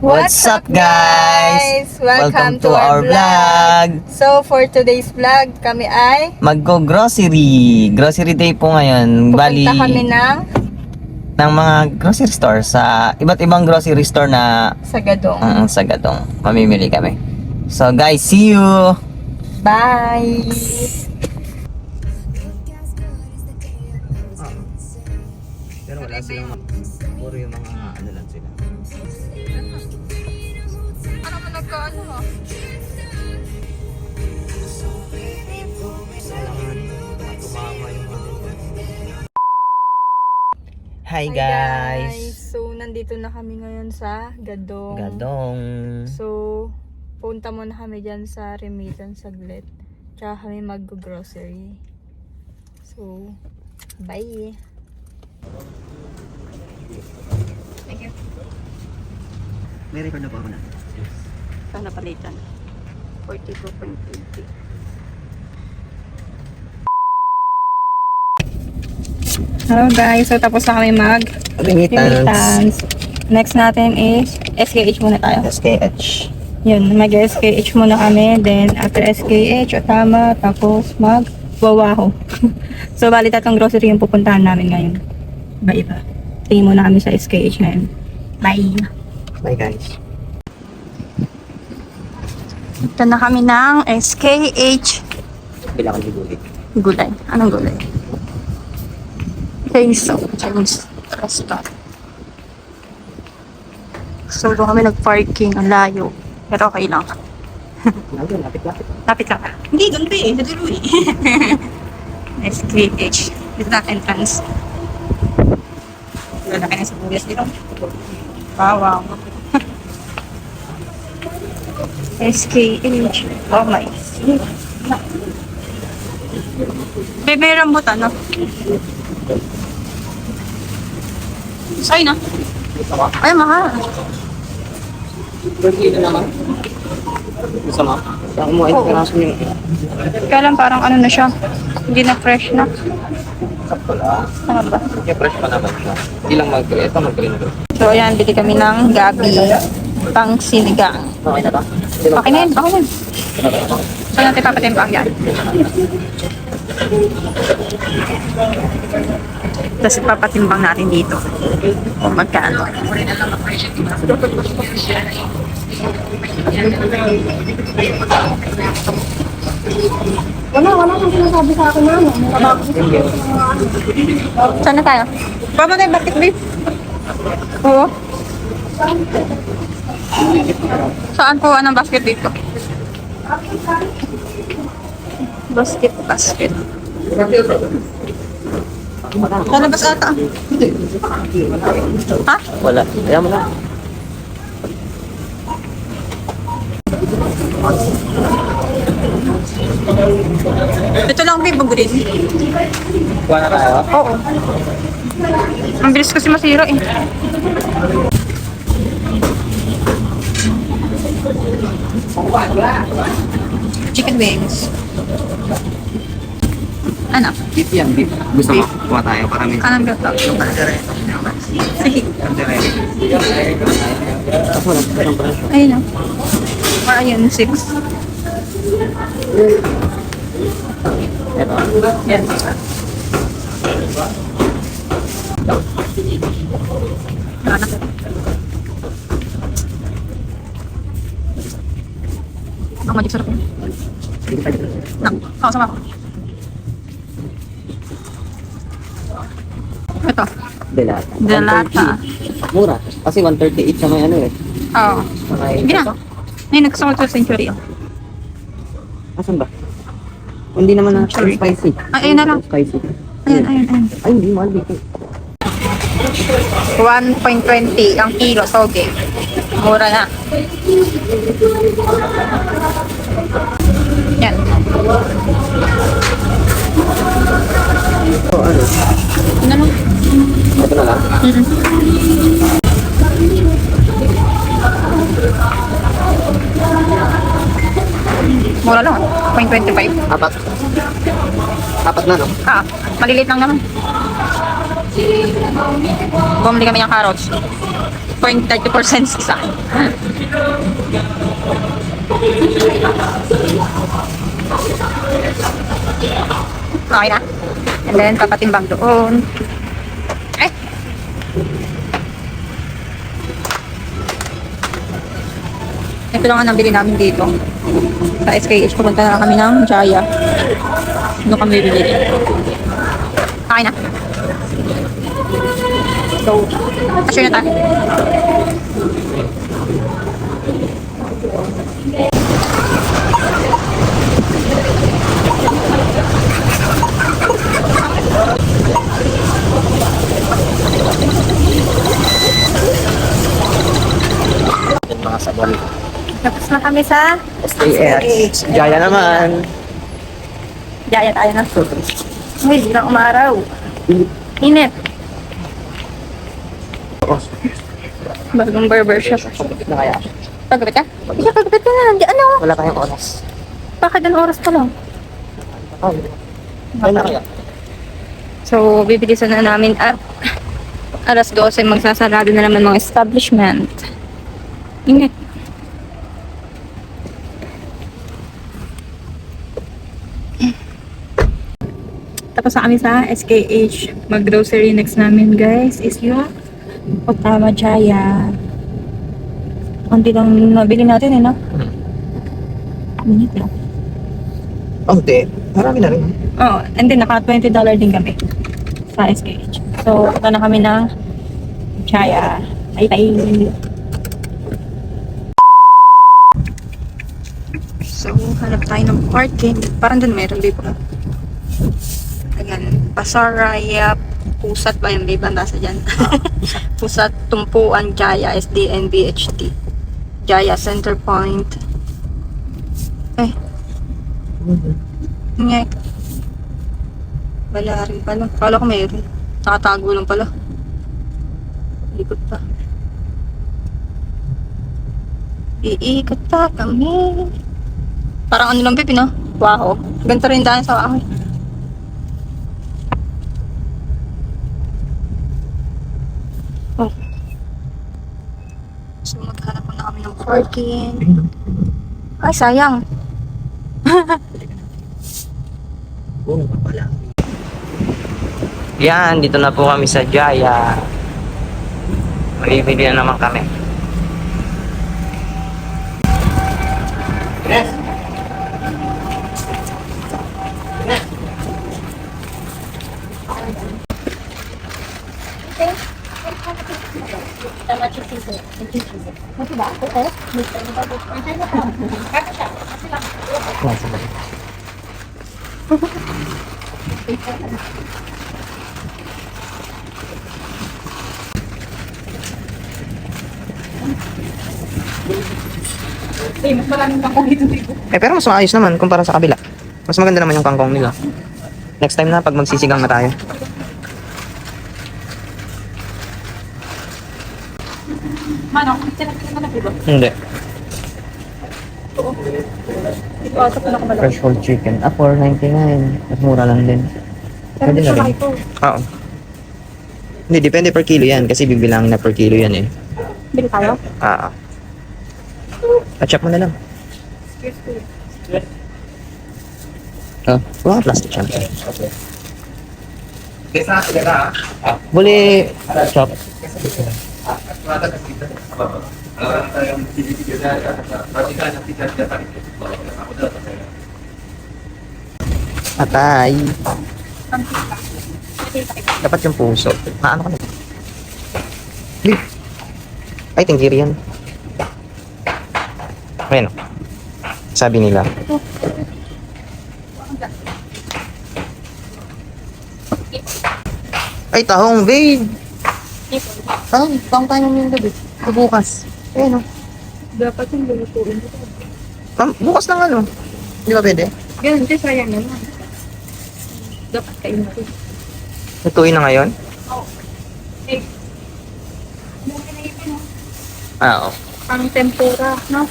What's up guys? Welcome to our vlog. So for today's vlog, kami ay Maggo-grocery. Grocery day po ngayon. Bali, pupunta kami ng mga grocery store sa iba't ibang grocery store na sa Gadong. sa Gadong. Mamimili kami. So guys, see you! Bye! Pero wala silang puro yung mga ano lang sila. Ano mo nagkaano mo? Hi guys! So nandito na kami ngayon sa Gadong. Gadong. So punta muna kami dyan sa Remitan saglit. Tsaka kami mag-grocery. So bye! Thank you. May record na po ako na. Sana palitan. 42.20. Hello guys, so tapos na kami Remittance. Next natin is SKH muna tayo. SKH. Yun, mag-SKH muna kami. Then after SKH, Otama, tapos mag-Wawaho. So bali tatlong grocery yung pupuntahan namin ngayon. Iba-iba. Tingin muna kami sa SKH ngayon. Bye! Bye guys. Ito na kami ng SKH. Bila ko ng gulay. Gulay. Anong gulay? Chinese restaurant. So doon kami nag-parking. Ang layo. Pero okay lang. Lapit-lapit. Lapit ka. Hindi, doon pa eh. Sa dulo eh. SKH. Dito na entrance. Lalaki na sa bugas dito. Wow. SKH. Oh my. May rambutan, no? Ay, no? Ay, mahal. Kilo naman. Gusto mo? Saan mo ay piraso niyo? Kaya lang parang ano na siya. Hindi na fresh na. Sakto lang. Ano ba? Yung fresh pa naman siya. Hindi lang mag-create. Ito mag-create. So, ayan. Bili kami ng gabi. Pang sinigang. Okay na ba? Okay na yun. Okay na yun. Saan natin papatimpang yan? Tapos papatimbang natin dito. Kung magkano. Wala kang sinasabi sa akin na. Saan na tayo? Pama tayo basket beef? Oo. Saan po ang basket dito? Basket. Lalabas ata. Ha? Wala. Kaya mo na. Ito lang babe, bagulin. Kuha na tayo. Oo. Ang bilis kasi masira eh. Chicken wings. Ano? Beef yan, beef. Gusto mo? Kuha tayo para may... Anong gato? Sige. Ayun o. Or ayun, 6. Ito. Yan. Ano? Ang magic sarap yun. Sama ako. Ito. Delata. Delata. 130. Mura. Kasi 138 sa may ano eh. Oo. Okay. Sige na. Ngayon, nagkasama sa Century. Asan ba? Hindi naman na Sorry. spicy. Ay, ayun na lang. Spicy. Ayun. Ay, hindi mahal dito. 1.20 ang kilo, soge. Mura na. Yan. So, ano? Ano lang? Ito na lang. Mura lang. 0.25. Apat na, no? Maliliit lang naman. Bumili kami ng carrots. 0.34 isa. Okay na. And then, papatimbang doon. Ay! Ito lang ang nabili namin dito. Sa SKH, pupunta na kami ng Jaya. Doon kami bibili. Okay na. So, sure na tayo. Yung mga sabon. Tapos na kami sa SKH. Jaya naman. Jaya tayo na. Uy, di na umaraw. Init. Bagong barbershop. Na kaya? Pagkabit ka? Iya, pagkabit ka na. Di ano? Wala tayong oras. Bakit ang oras pa lang? Oh. Ayun na kaya? So, bibilisan na namin at alas 12 magsasarado na naman mga establishment. Init. Tapos na kami sa SKH. Mag-grocery next namin guys is yung Otama Jaya. Hindi lang nabili natin no? Minit lang. Oh, hindi. Marami na rin. Oh, and then naka $20 din kami sa SKH. So, punta na kami ng Jaya. Bye-bye! So, hanap tayo ng parking. Parang dun meron, babe. Ayan, Pasaraya, Pusat ba yung babe? Banda sa dyan. Pusat, Tumpuan, Jaya, SDN, BHT. Jaya, Center Point. Eh, ngek. Wala rin pala. Kala ko mayroon. Nakatago lang pala. Ikot pa. Iikot pa kami. Parang ano lang, Pepe, no? Wow. Ganito rin daan sa Wahoy. Oh. So, maghanap na kami ng parking. Ay, sayang. Oo, wala. Yan, dito na po kami sa Jaya. Bibili na naman kami. Yes. Mas maraming kangkong dito. Pero mas maayos naman kumpara sa kabila. Mas maganda naman yung kangkong nila. Next time na pag magsisigang na tayo. Manong, sinapin naman na ba? Hindi. Ito ata pa nakabala. Fresh whole chicken. Ah, $4.99. Mas mura lang din. Pero Pwede na gusto rin. ito. Oo. Hindi, depende per kilo yan. Kasi bibilangin na per kilo yan eh. Bili tayo? Ah. Catch up mo na lang. Oh, wala ka plastic siya. Boleh chop. Atay. Dapat yung puso. Ano ka na? Ay, tinggiri yan. Ayan. Sabi nila. Ay, tahong, babe. Tahong tayo ng gabi. Bukas. Ayan, oh. Dapat yung lulutuin dito. Bukas lang ano. Di ba pwede? Ganun, di sayang naman. Dapat kayo na rin. Lutuin na ngayon? Oo. Eh, ano ka naipin mo? Oo. Pang tempura, no?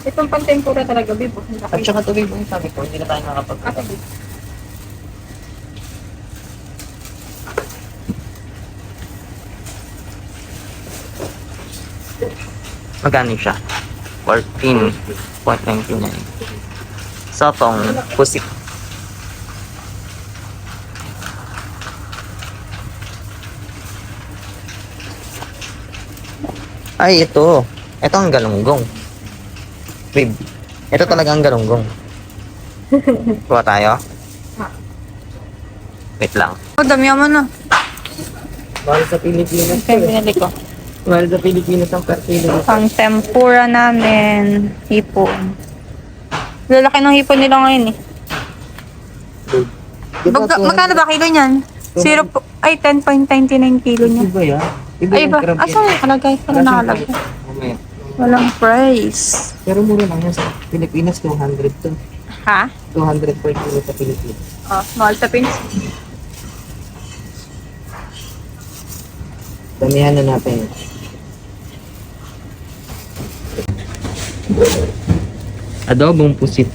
Itong pang tempura talaga, babe. At saka to, babe, yung sabi ko, hindi na tayo nakapag-utak. Magkano siya? 14.99. Sotong pusit. Ay, ito. Ito ang galunggong. Rib. Ito talaga ang galunggong. Kuha tayo. Wait lang. Dami mo na. Mahal sa Pilipinas. Okay, binili ko. Mahal sa Pilipinas ang per kilo. Pang tempura namin. Hipon. Lalaki ng hipon nila ngayon eh. Magkano ba kilo niyan? 10.99 kilo niya. Iba yan. Ay ba? Asan yung nakalagay? Ano nakalagay? Mamaya. Walang price. Pero mura lang yan sa Pilipinas, 200 to. Ha? 200 per kilo sa Pilipinas. Oh, small tapins. Damihan na natin. Adobong pusit.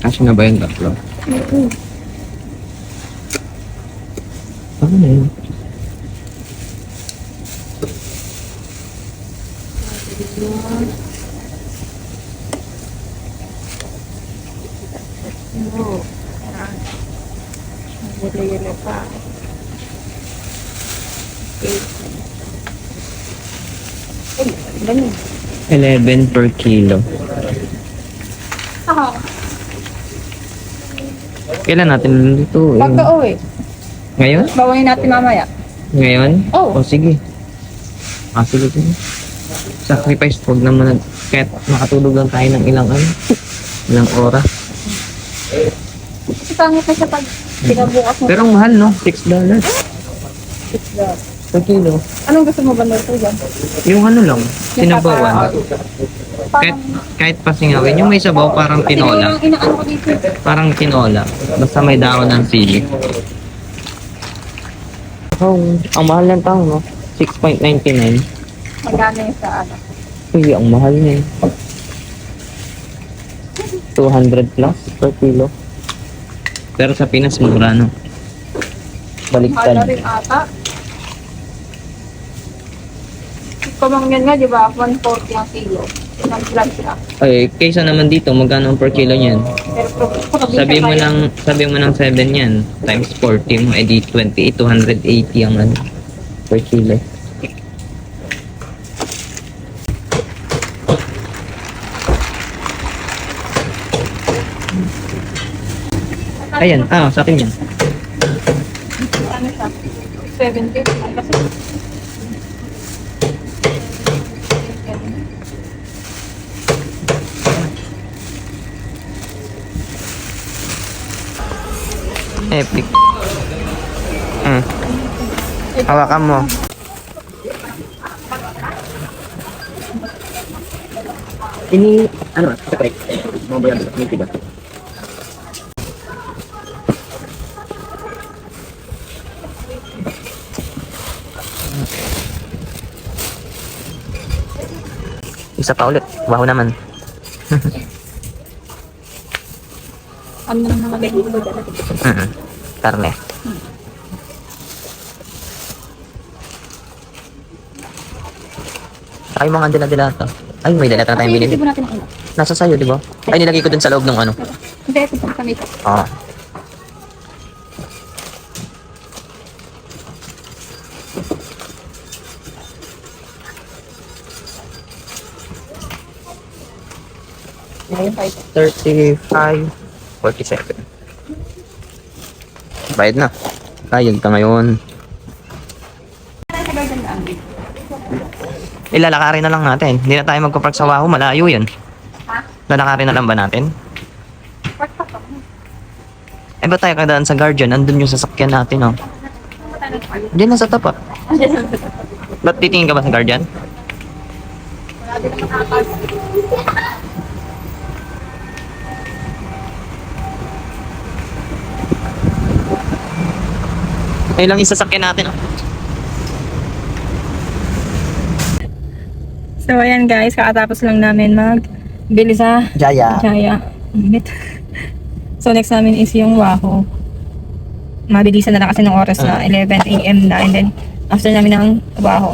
Kasi na ba yung tatlo? Ano na yun? Yelo pa. 11 per kilo. Ako. Kailan natin dito? Pagka-uwi. Ngayon? Bawain natin mamaya. Ngayon? Oo. O sige. Sige. Sacrifice, huwag naman kahit makatulog lang tayo ng ilang ilang oras. Pangit na siya pag pinabukas mo. Pero ang mahal, no? $6 per kilo. Anong gusto mo ba nito dyan? Yung lang, sinabawan. Kahit pasingawin. Yung may sabaw, parang tinola. Yung inaano ko dito. Parang tinola. Basta may dahon ng sili. Oh, ang mahal ng tao, no? 6.99. Magkano yung sa ano? Uy, ang mahal niya. 200 plus per kilo. Pero sa Pinas, mura, no? Mahal na Baliktad. rin ata. Kumangyan nga, di ba? 140 ang kilo. Ilang grams siya. Ay, kaysa naman dito, magkano ang per kilo niyan? Pero Sabi mo ng 7 yan. Times 40 mo, edi 28, 280 ang per kilo. Ayan, sa akin yan. ano siya? 70. Kasi Epic. Hawakan mo. Ini, sakit. Mau bayar ini tidak. Isa pa ulit. Baho naman. ano naman nakalagay dito dyan? Karne. Ay, mga dila-dilata. Ay, may dilata na tayong binili. Hindi natin ang Nasa sayo, di ba? Ay, nilagay ko dun sa loob ng ano. Hindi, ito pa kami. Oo. Ayun, 35, 47. Bayad na. Bayad ka ngayon. Ilalakarin na lang natin. Hindi na tayo magpapark sa Wahoo. Malayo yun. Lalakarin na lang ba natin? Eh, ba tayo kadaan sa Guardian? Andun yung sasakyan natin, oh. Diyan na sa tapat. Ba't titingin ka ba sa Guardian? Ayun lang yung sasakyan natin, oh. So, ayan guys, kakatapos lang namin magbili sa Jaya. Jaya. Init. So next namin is yung Waho. Mabilisan na lang kasi ng oras na 11 a.m. na. And then after namin ng Waho,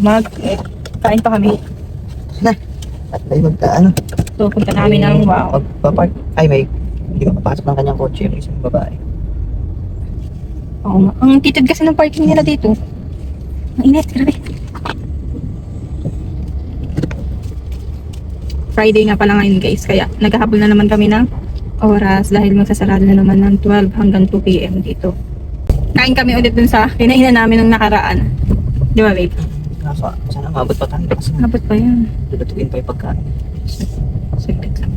kain pa kami. Na. At may magkaano. So punta namin ng Waho. Magpapark. Ay, may hindi makapasok ng kanyang kotse yung isang babae. Oo nga. Ang titid kasi ng parking nila dito. Ang init, grabe. Friday nga pala ngayon guys, kaya naghahabol na naman kami ng oras dahil magsasarado na naman ng 12 hanggang 2 p.m. dito. Kain kami ulit dun sa kinainan namin nung nakaraan. Di ba babe? Kaso, sana mabot pa tayo kasi Abot pa yan. lulutuin pa yung pagkain. Saglit lang.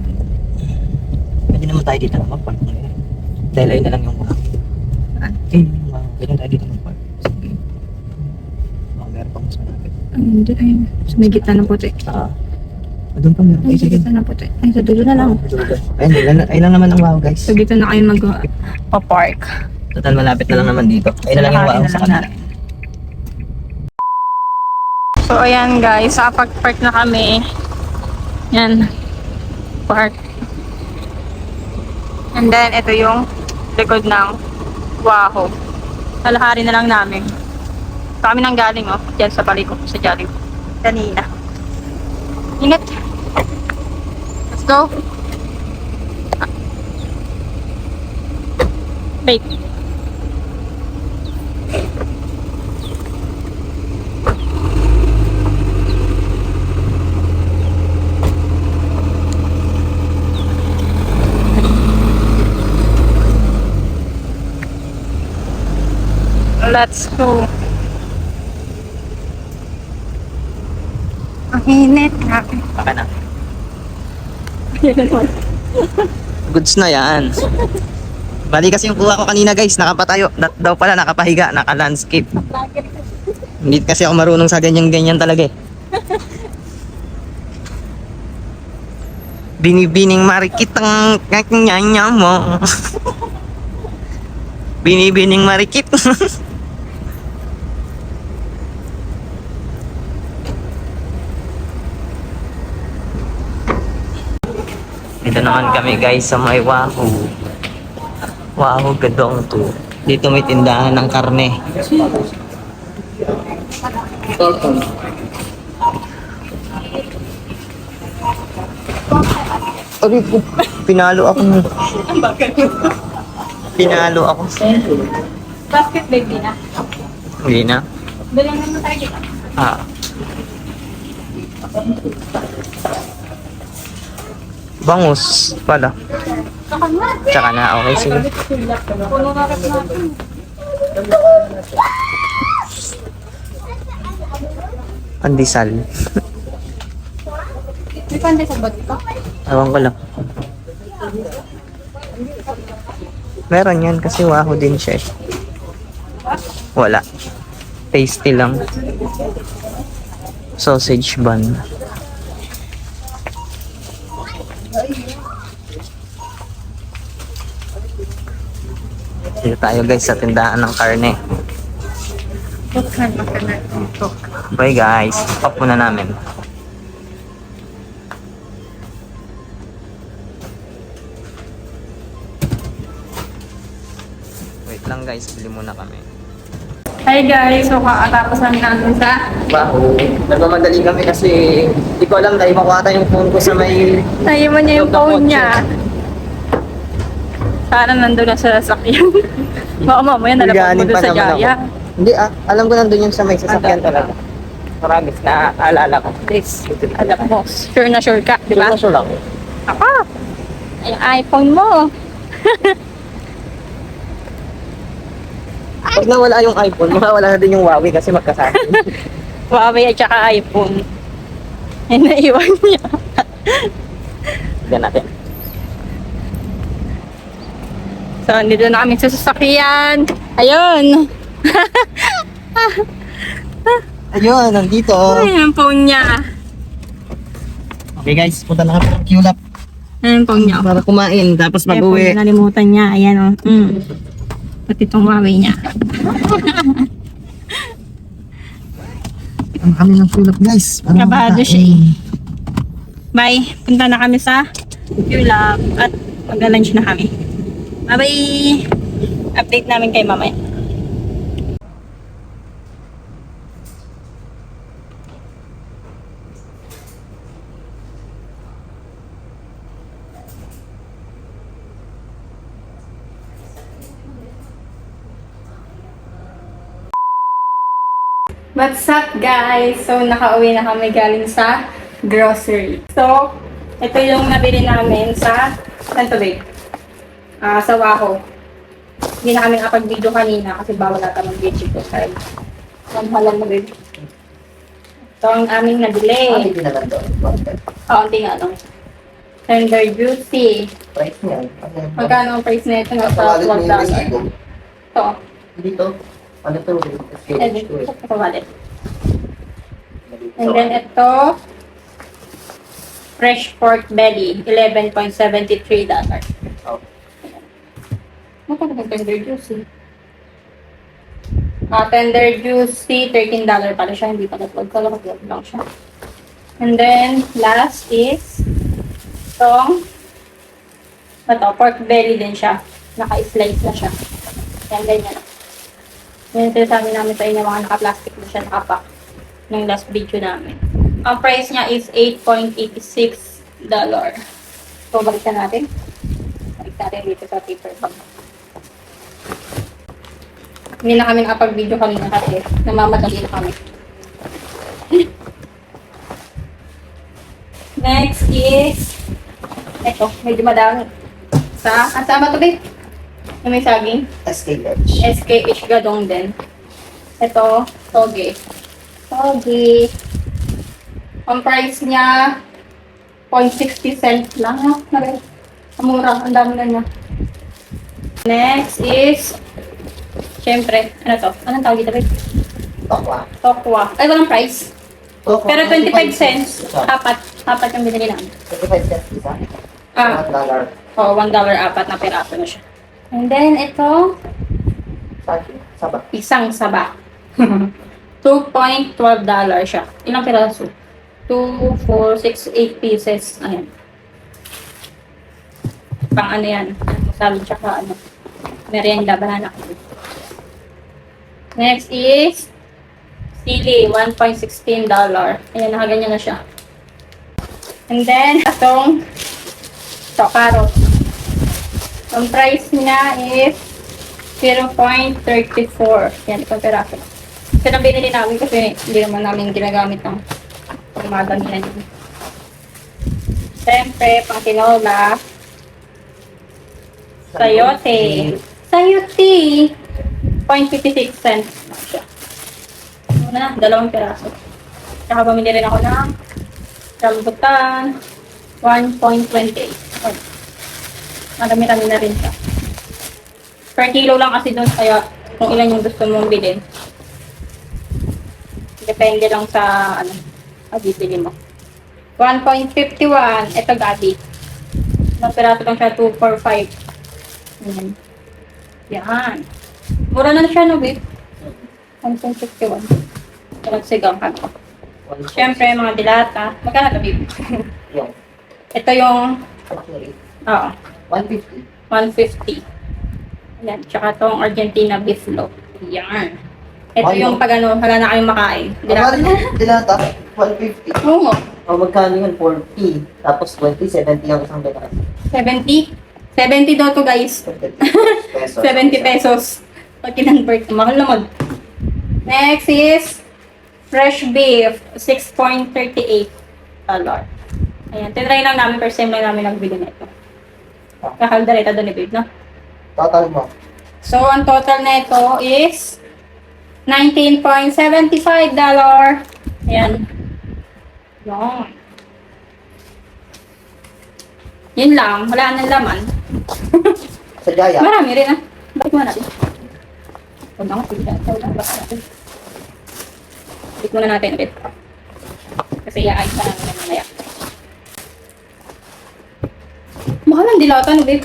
Pwede naman tayo dito na magpark ngayon. Dahil ayun na lang yung mga. Pwede tayo dito magpark. Sige. Meron pang mas malapit. Ayun. Sa may gitna ng puti. Doon pa meron. Ay, sa gitna ng puti. Ay, sa dulo na lang. Ayun lang naman ang wow guys. Sa gitna na kayo mag-park. Total malapit na lang naman dito. Ayun na lang yung wow sa kanila. So, ayan guys, pag-park na kami. Yan. Park. And then, ito yung likod ng Waho. Lalakarin na lang namin. Kami nang galing, oh. Diyan sa palikot sa Jollibee. Kanina. Ingat. Let's go. Wait. Let's go. Ang init na. Baka na. Goods na yan. Bali kasi yung kuha ko kanina guys, nakapatayo. Daw pala nakapahiga, naka-landscape. Hindi kasi ako marunong sa ganyan-ganyan talaga eh. Binibining marikit ang kanyanya mo. Binibining marikit. Dito naman kami guys sa may Waho. Waho Gadong to. Dito may tindahan ng karne. Aray ko, pinalo ako. Pinalo ako. Basket baby na. Hindi na. Dalang naman tayo dito. Bangus pala. Tsaka na, okay sige. Puno na rin natin. Pandesal. May panday sa bag ka? Ewan ko lang. Meron yan kasi Waho din siya eh. Wala. Tasty lang. Sausage bun. Dito tayo guys sa tindahan ng karne. Bye guys. Pop muna namin. Wait lang guys. Bili muna kami. Hi guys, so kakatapos lang natin sa Waho. Nagmamadali kami kasi hindi ko alam dahil makuha tayo yung phone ko sa may... naiwan niya yung phone niya. Sana nandun na sa sasakyan. Baka mamaya nalapag mo Biganin doon pa sa naman Jaya. Hindi alam ko nandun yung sa may sasakyan talaga. Promise na aalala ko. This, alam mo, sure na sure ka, di ba? Sure lang. Ako, ay iPhone mo. Pag nawala yung iPhone, mawawala na din yung Huawei kasi magkasama. Huawei at saka iPhone. Ay, naiwan niya. Tignan natin. So, nandito na kami sa sasakyan. Ayun. Ayun, nandito. Ayun yung phone niya. Okay guys, punta na kami ng QLab Ayun yung phone niya. para kumain, tapos mag-uwi. Nalimutan niya. Ayan o. Pati itong Huawei niya. Ano kami ng QLab guys? Para Kabado makakain. siya eh. Bye. Punta na kami sa QLab at mag-lunch na kami. Bye-bye! Update namin kay mamaya. What's up guys? So nakauwi na kami galing sa grocery. So, ito yung nabili namin sa saan to babe? Sa Waho. Hindi na kami nakapag-video kanina kasi bawal ata mag-video ko sa pamhalan mo babe. Ito ang aming nabili. Hindi naman doon. Oo, hindi nga lang. Tender juicy. Price niya. Magkano ang price na ito? Nasa $1. Ito. Dito. Ano to? Ito wallet. And then ito, fresh pork belly, $11.73. Magkano ba tender juicy? Tender juicy, $13 pala siya, hindi pala 12. Kala ko 12 lang siya. And then, last is, itong, pork belly din siya. Naka-slice na siya. Yan, ganyan. Yan, sinasabi namin sa inyo, mga naka-plastic na siya, nakapack ng last video namin. Ang price niya is $8.86. So, balikan natin. Balik natin dito sa paper bag. Hindi na kami nakapag-video kanina kasi namamadali na kami. Next is, eto, medyo madami. Sama to babe? Na may saging? SKH. SKH gadong din. Ito, toge. Toge. Ang price niya, 0.60 cents lang. No? Mura, ang dami na niya. Next is, syempre, ano to? Anong tawag dito, babe? Tokwa. Tokwa. Ay, walang price. Pero 25 cents. Apat yung binili namin. 25 cents isa. Ah, $1. oo, $1 apat na piraso na siya. And then, ito, Saba. isang saba. $2.12 siya. Ilang piraso? 2, 4, 6, 8 pieces. Ayan. Pang ano yan. Salad tsaka ano. Merienda, banana. Next is sili, $1.16. Ayan, nakaganyan na siya. And then, itong carrot. Ang price niya is 0.34. Yan, ito peraso. Ito na binili namin kasi hindi naman namin ginagamit ng pagmadamihan yun. Siyempre, pang tinola, sayote. Sayote! 0.56 cents na siya. Ano na, 2 peraso. Tsaka bumili rin ako ng rambutan, 1.28. Marami-rami na rin siya. Per kilo lang kasi doon, kaya kung ilan yung gusto mong bilhin. Depende lang sa, bibili mo. 1.51. Ito gabi. Ilang peraso lang siya, 245. Ayan. Yan. Mura na siya, no, babe? 1.51. Sigang kami. Siyempre, mga dilata. Magkano ito, babe? Yung. Ito yung, oo, 150. 150. Ayan. Tsaka itong Argentina beef loaf. Yan. Ito Ano? yung pag wala na kayong makain. Dilata, 150. Oo. O magkano yun? 40. Tapos 20, 70 ang isang dilata. 70. 70 daw to guys. 70 pesos. 70 pesos. Pag kinonvert, mahal naman. Next is fresh beef. $6.38. Ayan. Tinry lang namin. First time lang namin nagbili nito. Kakaldareta doon ni babe, no? Total mo. So, ang total na ito is $19.75. Ayan. Yan. Yun lang. Wala nang laman. Sa Jaya. Marami rin ah. Bakit mo natin? Huwag na kasi. Balik muna natin ulit. Kasi iaayos pa namin na mamaya. Mahal ang dilata no, babe.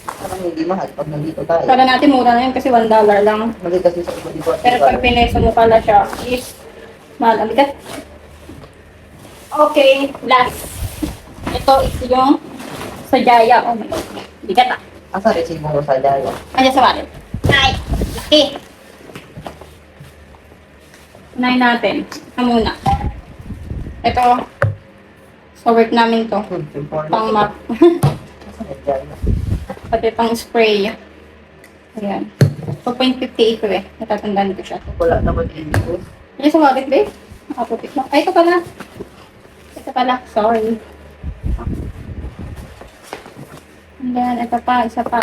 Parang hindi mahal pag nandito tayo. Kala natin mura na yun kasi $1 lang. Mali kasi sa iba dito. Pero pag pineso mo pala siya is mahal. Ang bigat. Okay, last. Ito is yung sa Jaya. Oh my God. Bigat ah. Asa rin si Bungo sa daya? Ayan sa wallet. Ay, laki. Unahin natin. Ito muna. Ito. Sa work namin to. Pang map. Pati pang spray. Ayan. 2.58 ko eh. Natatandaan ko siya. Wala naman ito. Ayan sa wallet, babe. Nakaputik mo. Ay, ito pala. Ito pala. Sorry. And then, ito pa. Isa pa.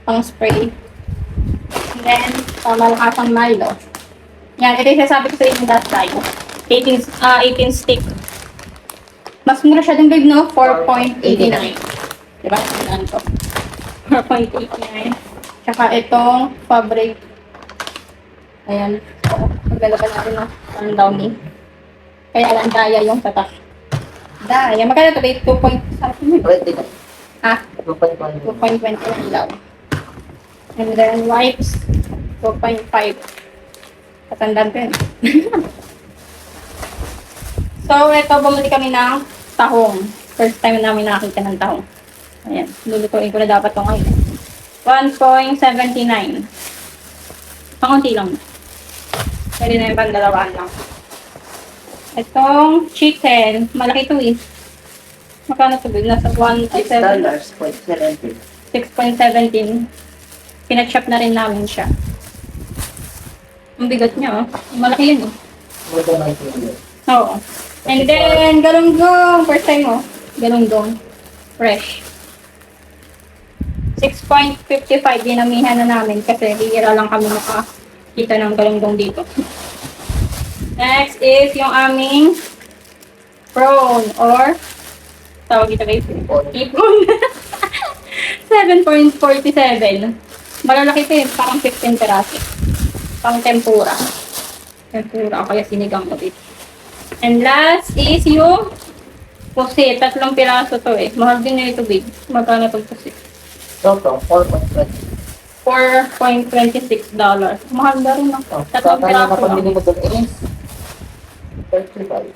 Pang spray. And then, malakasang Milo. Yan. Ito yung sasabi ko sa inyo last time. 18 stick. Mas mura siya din, babe, no? 4.89. Diba? Saan to? 4.89. Tsaka itong fabric. Ayan. Maglalaba natin, no? Ang downy. Kaya alam, daya yung tatak. Daya. Magkano ito, babe? 2 point something. Ha? 2.20 daw. And then wipes, 2.5. Katandaan ko yun. So, ito, bumili kami ng tahong. First time namin nakakita ng tahong. Ayan, lulutuin ko na dapat ito ngayon. 1.79. Pangunti lang. Pwede na yung pandalawaan lang. Itong chicken, malaki ito eh. Magkano ito? Nasa 6.70. 6.17. Pinag-shop na rin namin siya. Ang bigat niya, oh. Malaki yun, eh. Oo. And then, galunggong. First time, oh. Galunggong. Fresh. 6.55. Dinamihan na namin kasi hihira lang kami makakita ng galunggong dito. Next is yung aming prawn or tawag ito guys. Ipon. 7.47. Malalaki ito eh. Parang 15 peraso. Pang tempura. Tempura. Kaya sinigang ko dito. And last is yung pusit. 3 piraso to eh. Mahal din na ito, babe. Magkano itong pusit? Toto, 4.20. $4.26. Mahal na rin ako. 3 piraso lang. 35.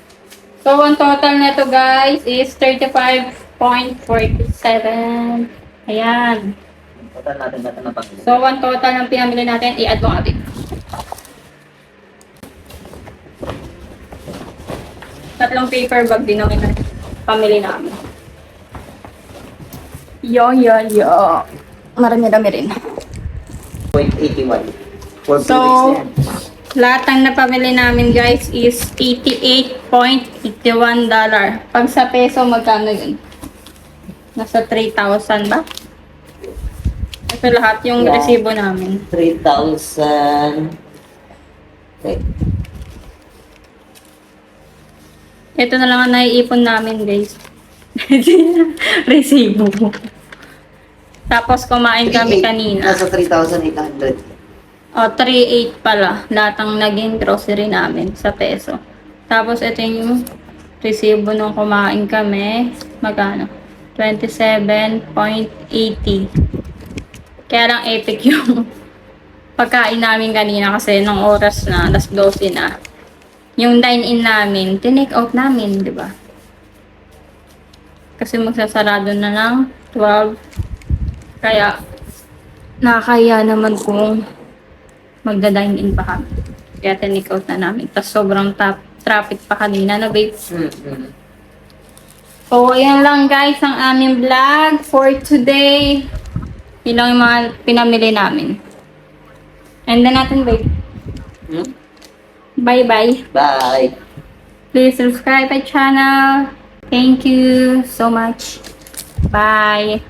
So, ang total na ito guys is 35.47. Ayan. Total natin natin na pang. So, ang total ng pinamili natin, i-add mo nga, babe. Tatlong paper bag din ang pamili namin. Yo. Marami-dami rin. 0.81. 4 So, weeks na yan. lahat ng napamili namin guys is $88.81. Pag sa peso, magkano yun? Nasa 3,000 ba? Ito lahat yung Yeah. resibo namin. 3,000. Okay. Ito na lang ang naiipon namin guys. Resibo. Tapos kumain kami kanina. Nasa 3,800. O, 3.8 pala. Lahat ng naging grocery namin sa peso. Tapos ito yung resibo nung kumain kami. Magkano? 27.80. Kaya lang epic yung pagkain namin kanina kasi nung oras na, alas 12 na. Yung dine-in namin, tinake out namin, di ba? Kasi magsasarado na ng 12. Kaya, nakakaya naman kung magda-dine-in pa kami. Kaya tinake out na namin. Tapos sobrang traffic pa kanina, no babe? So, ayan lang guys ang aming vlog for today. Yun lang yung mga pinamili namin. And then natin, babe. Bye-bye. Bye. Please subscribe my channel. Thank you so much. Bye.